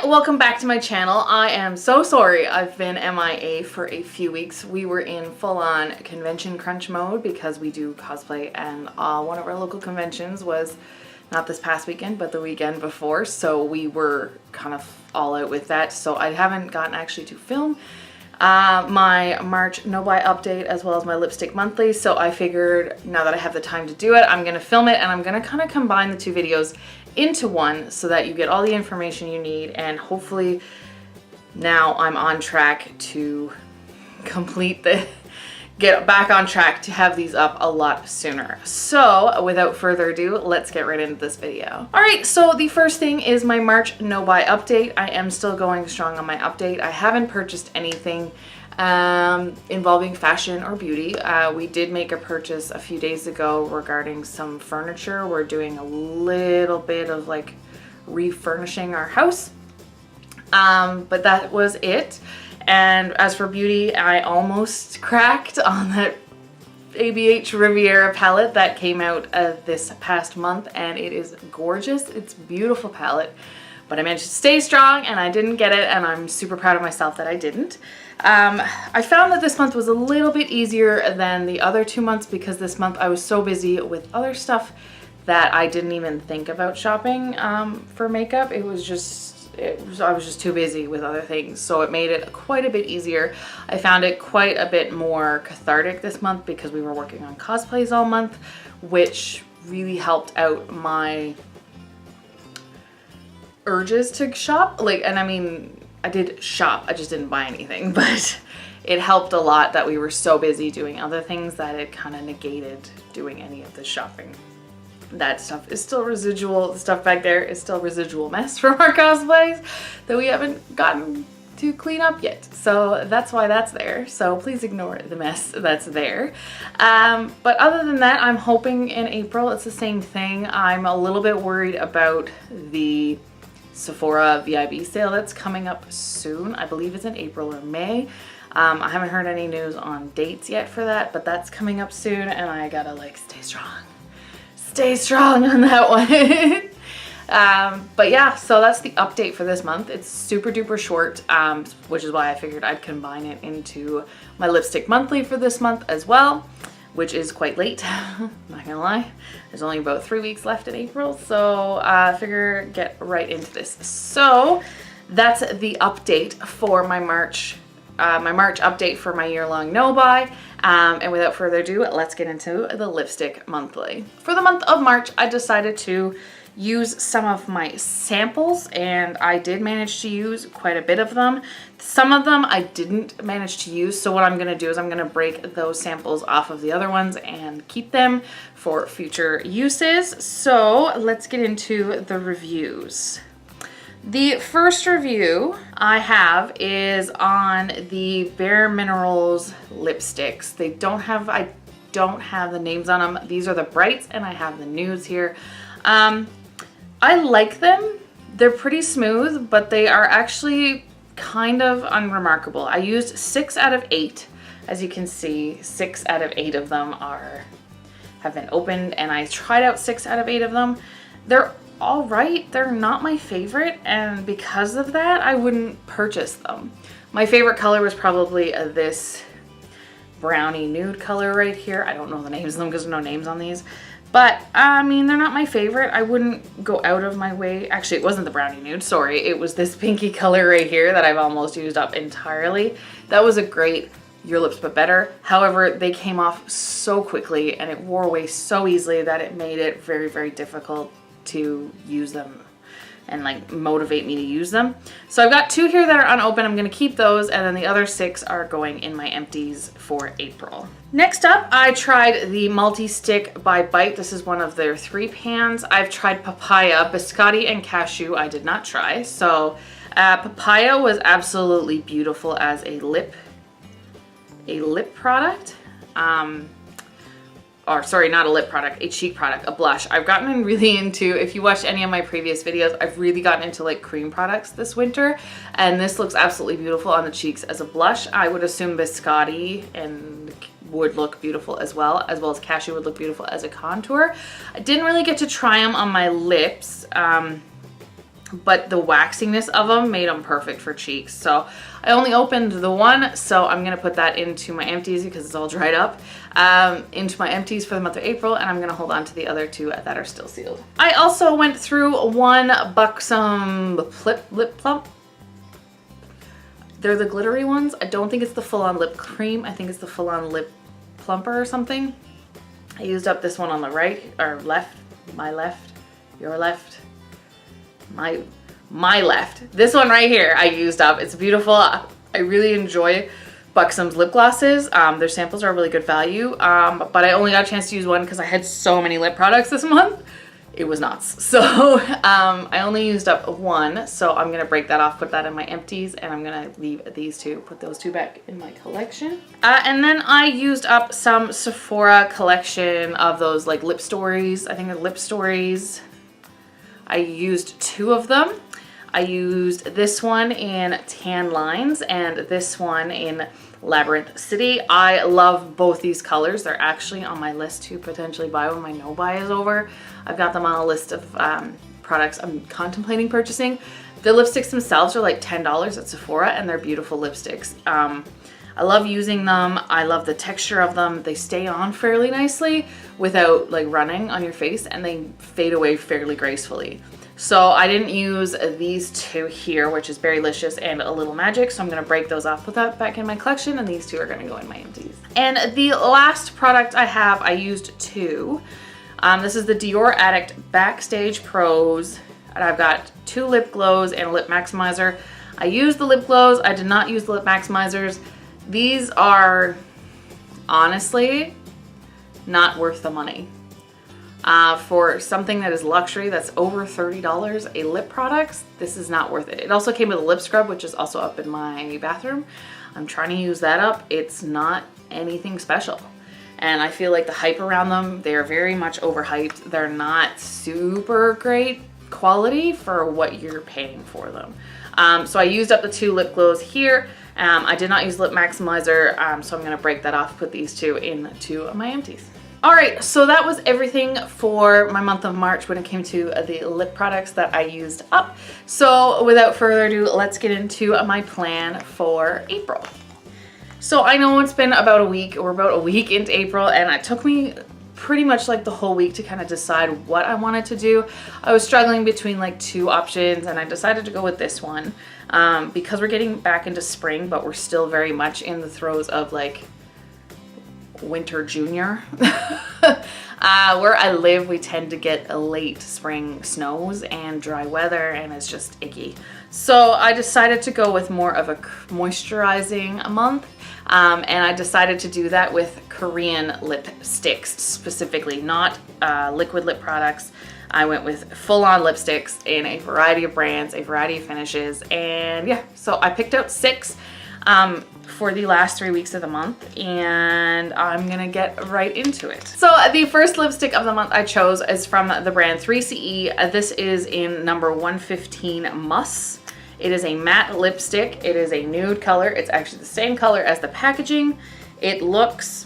welcome back to my channel. I am so sorry I've been MIA for a few weeks. We were in full-on convention crunch mode because we do cosplay, and one of our local conventions was not this past weekend but the weekend before, so we were kind of all out with that. So I haven't gotten actually to film my March No Buy update as well as my lipstick monthly, so I figured now that I have the time to do it, I'm gonna film it and I'm gonna kind of combine the two videos into one so that you get all the information you need, and hopefully now I'm on track to get back on track to have these up a lot sooner. So without further ado, let's get right into this video. All right, so the first thing is my March No Buy update. I am still going strong on my update. I haven't purchased anything involving fashion or beauty. We did make a purchase a few days ago regarding some furniture. We're doing a little bit of like refurnishing our house, but that was it. And as for beauty, I almost cracked on that ABH Riviera palette that came out this past month, and it is gorgeous. It's a beautiful palette, but I managed to stay strong and I didn't get it, and I'm super proud of myself that I didn't. I found that this month was a little bit easier than the other 2 months because this month I was so busy with other stuff that I didn't even think about shopping for makeup. I was just too busy with other things, so it made it quite a bit easier. I found it quite a bit more cathartic this month because we were working on cosplays all month, which really helped out my urges to shop. And I mean, I did shop, I just didn't buy anything, but it helped a lot that we were so busy doing other things that it kind of negated doing any of the shopping. That stuff is still residual. The stuff back there is still residual mess from our cosplays that we haven't gotten to clean up yet. So that's why that's there. So please ignore the mess that's there. But other than that, I'm hoping in April it's the same thing. I'm a little bit worried about the Sephora VIB sale that's coming up soon. I believe it's in April or May. I haven't heard any news on dates yet for that, but that's coming up soon, and I gotta like stay strong on that one. But yeah, so that's the update for this month. It's super duper short, which is why I figured I'd combine it into my lipstick monthly for this month as well, which is quite late. Not gonna lie, there's only about 3 weeks left in April, so I figure get right into this. So that's the update for my March update for my year-long no buy. And without further ado, let's get into the lipstick monthly. For the month of March, I decided to use some of my samples, and I did manage to use quite a bit of them. Some of them I didn't manage to use, so what I'm going to do is I'm going to break those samples off of the other ones and keep them for future uses. So let's get into the reviews. The first review I have is on the Bare Minerals lipsticks. I don't have the names on them. These are the brights, and I have the nudes here. I like them. They're pretty smooth, but they are actually kind of unremarkable. I used 6 out of 8. As you can see, 6 out of 8 of them have been opened, and I tried out 6 out of 8 of them. They're all right. They're not my favorite, and because of that, I wouldn't purchase them. My favorite color was probably this brownie nude color right here. I don't know the names of them because there are no names on these. But, I mean, they're not my favorite. I wouldn't go out of my way. Actually, it wasn't the brownie nude, sorry. It was this pinky color right here that I've almost used up entirely. That was a great Your Lips But Better. However, they came off so quickly and it wore away so easily that it made it very, very difficult to use them and like motivate me to use them. So I've got 2 here that are unopened. I'm gonna keep those, and then the other 6 are going in my empties for April. Next up, I tried the Multi-Stick by Bite. This is one of their 3 pans. I've tried Papaya, Biscotti, and Cashew I did not try. So Papaya was absolutely beautiful as a lip product. Or sorry, not a lip product, a cheek product, a blush. I've gotten really into, if you watched any of my previous videos, I've really gotten into like cream products this winter, and this looks absolutely beautiful on the cheeks as a blush. I would assume Biscotti and would look beautiful as well as Cashew would look beautiful as a contour. I didn't really get to try them on my lips. but the waxiness of them made them perfect for cheeks. So I only opened the one, so I'm gonna put that into my empties because it's all dried up, into my empties for the month of April, and I'm gonna hold on to the other two that are still sealed. I also went through one Buxom Lip Plump. They're the glittery ones. I don't think it's the full-on lip cream. I think it's the full-on lip plumper or something. I used up this one on the right, or left, my left, your left, my left. This one right here I used up. It's beautiful. I really enjoy Buxom's lip glosses. Their samples are really good value, but I only got a chance to use one because I had so many lip products this month. It was nuts. So I only used up one, so I'm gonna break that off, put that in my empties, and I'm gonna leave these two, put those two back in my collection. And then I used up some Sephora collection of those like Lip Stories. I think they're Lip Stories. I used two of them. I used this one in Tan Lines and this one in Labyrinth City. I love both these colors. They're actually on my list to potentially buy when my no buy is over. I've got them on a list of products I'm contemplating purchasing. The lipsticks themselves are like $10 at Sephora, and they're beautiful lipsticks. I love using them. I love the texture of them. They stay on fairly nicely without like running on your face, and they fade away fairly gracefully. So I didn't use these two here, which is Berrylicious and A Little Magic. So I'm gonna break those off, put that back in my collection, and these two are gonna go in my empties. And the last product I have, I used two. This is the Dior Addict Backstage Pros. And I've got two lip glows and a lip maximizer. I used the lip glows. I did not use the lip maximizers. These are honestly not worth the money. For something that is luxury, that's over $30 a lip product, this is not worth it. It also came with a lip scrub, which is also up in my bathroom. I'm trying to use that up. It's not anything special. And I feel like the hype around them, they're very much overhyped. They're not super great quality for what you're paying for them. So I used up the two lip glows here. I did not use lip maximizer, so I'm gonna break that off, put these two into my empties. All right, so that was everything for my month of March when it came to the lip products that I used up. So without further ado, let's get into my plan for April. So I know it's been about a week, we're about a week into April, and it took me pretty much like the whole week to kind of decide what I wanted to do. I was struggling between like two options, and I decided to go with this one because we're getting back into spring, but we're still very much in the throes of like winter junior. Where I live, we tend to get a late spring snows and dry weather, and it's just icky. So I decided to go with more of a moisturizing month, and I decided to do that with Korean lipsticks specifically, not liquid lip products. I went with full-on lipsticks in a variety of brands, a variety of finishes, and yeah, so I picked out 6 for the last 3 weeks of the month, and I'm gonna get right into it. So the first lipstick of the month I chose is from the brand 3CE. This is in number 115 Muss. It is a matte lipstick. It is a nude color. It's actually the same color as the packaging. It looks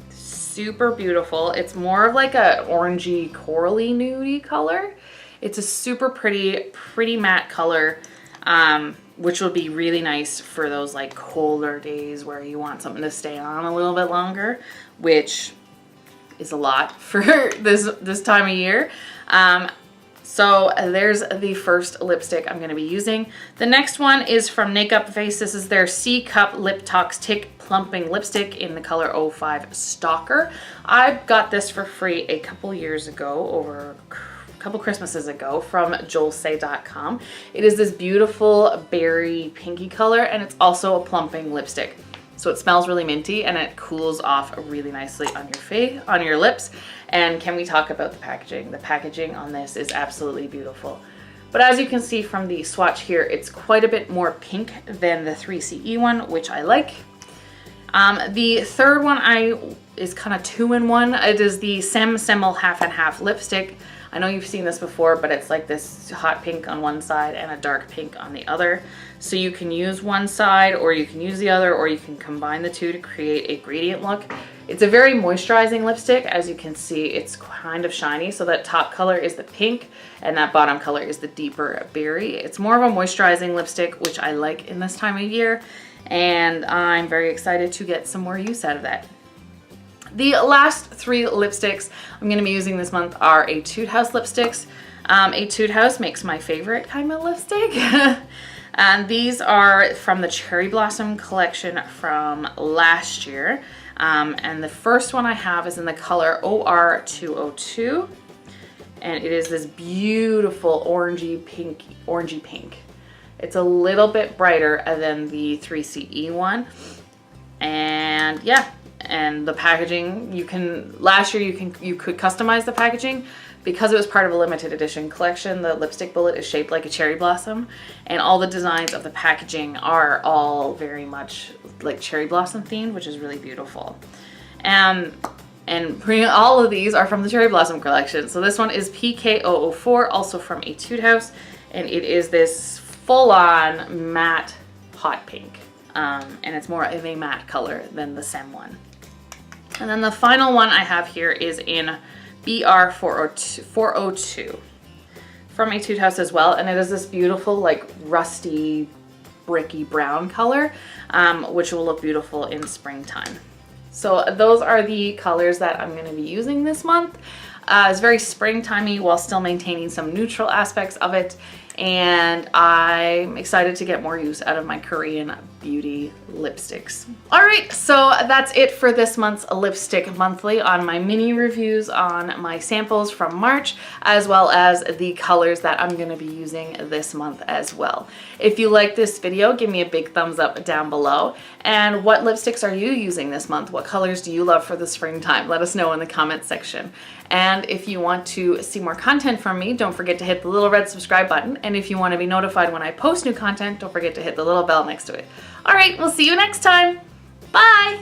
super beautiful. It's more of like a orangey, corally, nudie color. It's a super pretty matte color, which will be really nice for those like colder days where you want something to stay on a little bit longer, which is a lot for this time of year. So there's the first lipstick I'm going to be using. The next one is from Nakeup Face. This is their C Cup Lip Tick Plumping Lipstick in the color 05 Stalker. I got this for free a couple years ago, over a couple Christmases ago, from Jolsay.com. It is this beautiful berry pinky color, and it's also a plumping lipstick. So it smells really minty, and it cools off really nicely on your face, on your lips. And can we talk about the packaging? The packaging on this is absolutely beautiful. But as you can see from the swatch here, it's quite a bit more pink than the 3CE one, which I like. The third one is kind of 2-in-1. It is the Sem Semmel Half and Half lipstick. I know you've seen this before, but it's like this hot pink on one side and a dark pink on the other. So you can use one side, or you can use the other, or you can combine the two to create a gradient look. It's a very moisturizing lipstick. As you can see, it's kind of shiny. So that top color is the pink and that bottom color is the deeper berry. It's more of a moisturizing lipstick, which I like in this time of year. And I'm very excited to get some more use out of that. The last 3 lipsticks I'm going to be using this month are Etude House lipsticks. Etude House makes my favorite kind of lipstick. And these are from the Cherry Blossom collection from last year. And the first one I have is in the color OR202. And it is this beautiful orangey pink. It's a little bit brighter than the 3CE one. And yeah, and the packaging, last year you could customize the packaging. Because it was part of a limited edition collection, the lipstick bullet is shaped like a cherry blossom, and all the designs of the packaging are all very much like cherry blossom themed, which is really beautiful. And all of these are from the Cherry Blossom collection. So this one is PK004, also from Etude House, and it is this full-on matte hot pink. And it's more of a matte color than the SEM one. And then the final one I have here is in BR402 from Etude House as well, and it is this beautiful like rusty bricky brown color, which will look beautiful in springtime. So those are the colors that I'm going to be using this month. It's very springtimey while still maintaining some neutral aspects of it, and I'm excited to get more use out of my Korean beauty lipsticks. All right, so that's it for this month's Lipstick Monthly on my mini reviews on my samples from March, as well as the colors that I'm going to be using this month as well. If you like this video, give me a big thumbs up down below. And what lipsticks are you using this month? What colors do you love for the springtime? Let us know in the comments section. And if you want to see more content from me, don't forget to hit the little red subscribe button. And if you want to be notified when I post new content, don't forget to hit the little bell next to it. All right, we'll see you next time. Bye.